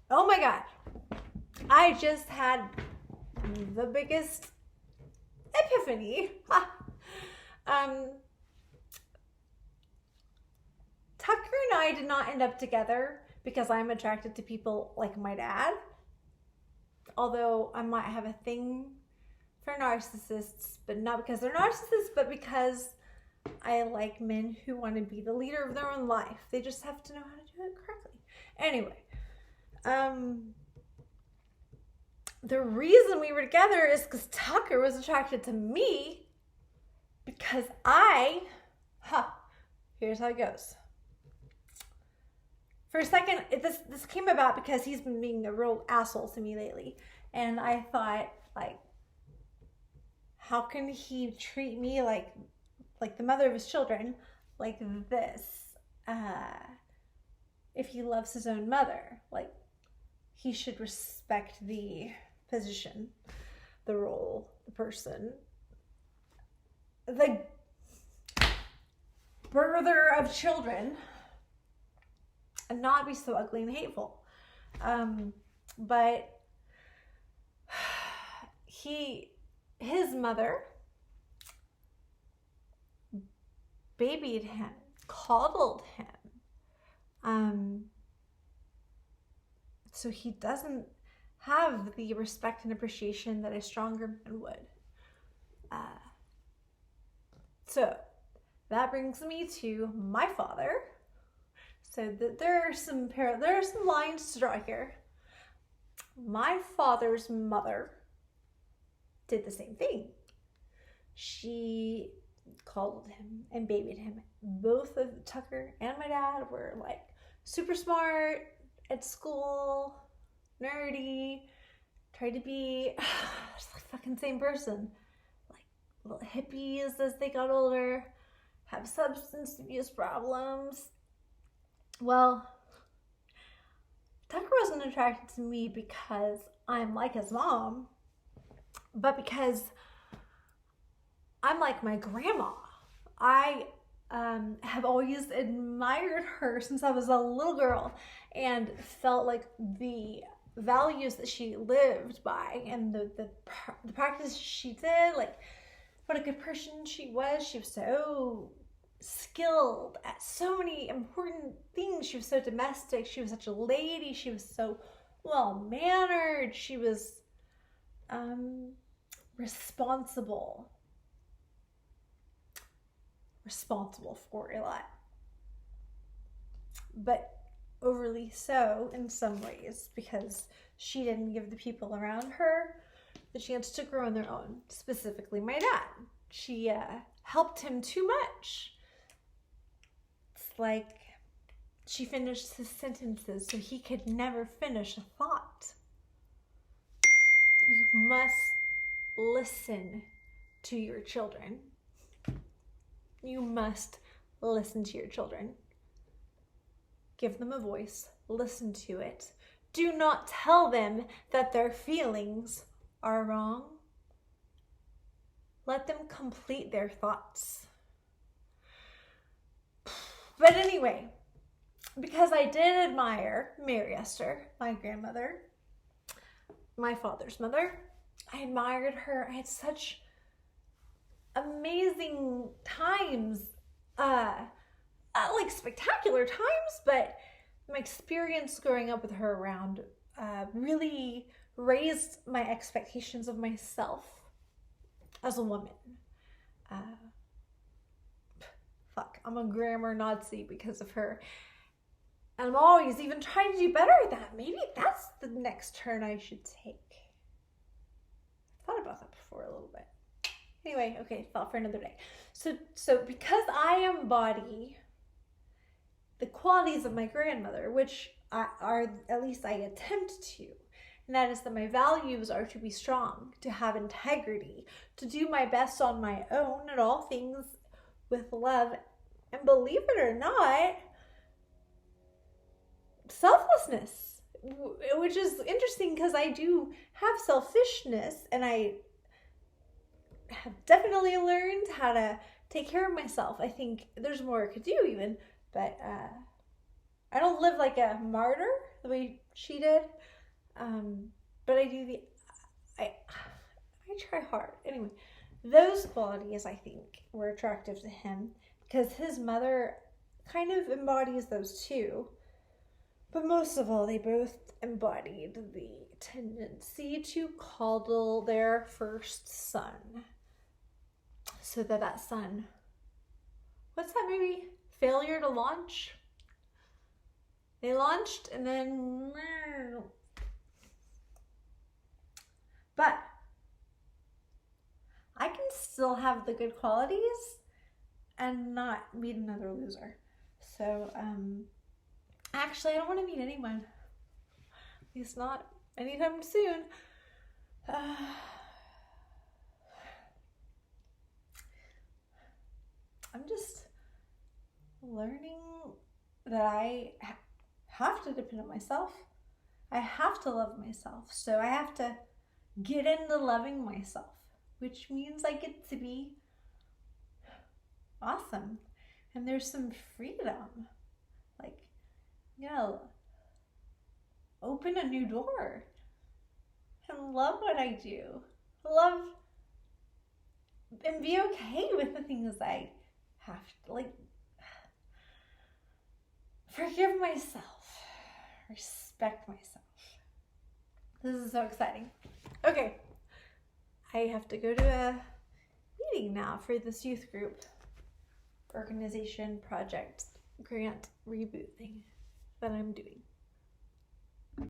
Oh my God. I just had the biggest epiphany. um, Tucker and I did not end up together because I'm attracted to people like my dad. Although I might have a thing for narcissists, but not because they're narcissists, but because I like men who want to be the leader of their own life. They just have to know how to do it correctly. Anyway, the reason we were together is because Tucker was attracted to me because here's how it goes. For a second, this came about because he's been being a real asshole to me lately. And I thought, like, how can he treat me like the mother of his children like this? If he loves his own mother, like, he should respect the position, the role, the person, the birther of children, and not be so ugly and hateful. But his mother babied him, coddled him. So he doesn't have the respect and appreciation that a stronger man would. So that brings me to my father. So there are some lines to draw here. My father's mother did the same thing. She coddled him and babied him. Both of Tucker and my dad were like super smart at school, nerdy, tried to be just like fucking same person. Like little hippies as they got older, have substance abuse problems. Well, Tucker wasn't attracted to me because I'm like his mom, but because I'm like my grandma. I have always admired her since I was a little girl and felt like the values that she lived by and the practice she did, like what a good person she was. She was so skilled at so many important things. She was so domestic. She was such a lady. She was so well-mannered. She was responsible for a lot, but overly so in some ways because she didn't give the people around her the chance to grow on their own, specifically my dad. She helped him too much. It's like she finished his sentences so he could never finish a thought. You must listen to your children. You must listen to your children. Give them a voice. Listen to it. Do not tell them that their feelings are wrong. Let them complete their thoughts. But anyway, because I did admire Mary Esther, my grandmother, my father's mother, I admired her. I had such amazing times, like spectacular times, but my experience growing up with her around really raised my expectations of myself as a woman. I'm a grammar Nazi because of her. And I'm always even trying to do better at that. Maybe that's the next turn I should take. I've thought about that before a little bit. Anyway, okay, thought for another day. So because I embody the qualities of my grandmother, which are, at least I attempt to, and that is that my values are to be strong, to have integrity, to do my best on my own at all things with love, and believe it or not, selflessness, which is interesting because I do have selfishness, and I have definitely learned how to take care of myself. I think there's more I could do even, but I don't live like a martyr. the way she did. But I try hard. Anyway, those qualities I think were attractive to him because his mother kind of embodies those too. But most of all, they both embodied the tendency to coddle their first son. So that son, what's that movie? Failure to launch? They launched and then... But I can still have the good qualities and not meet another loser. So, actually, I don't want to meet anyone. At least not anytime soon. I'm just learning that I have to depend on myself. I have to love myself. So I have to get into loving myself, which means I get to be awesome. And there's some freedom. Like, you know, open a new door and love what I do. Love and be okay with the things I have to, like, forgive myself, respect myself. This is so exciting. Okay, I have to go to a meeting now for this youth group organization project grant reboot thing that I'm doing.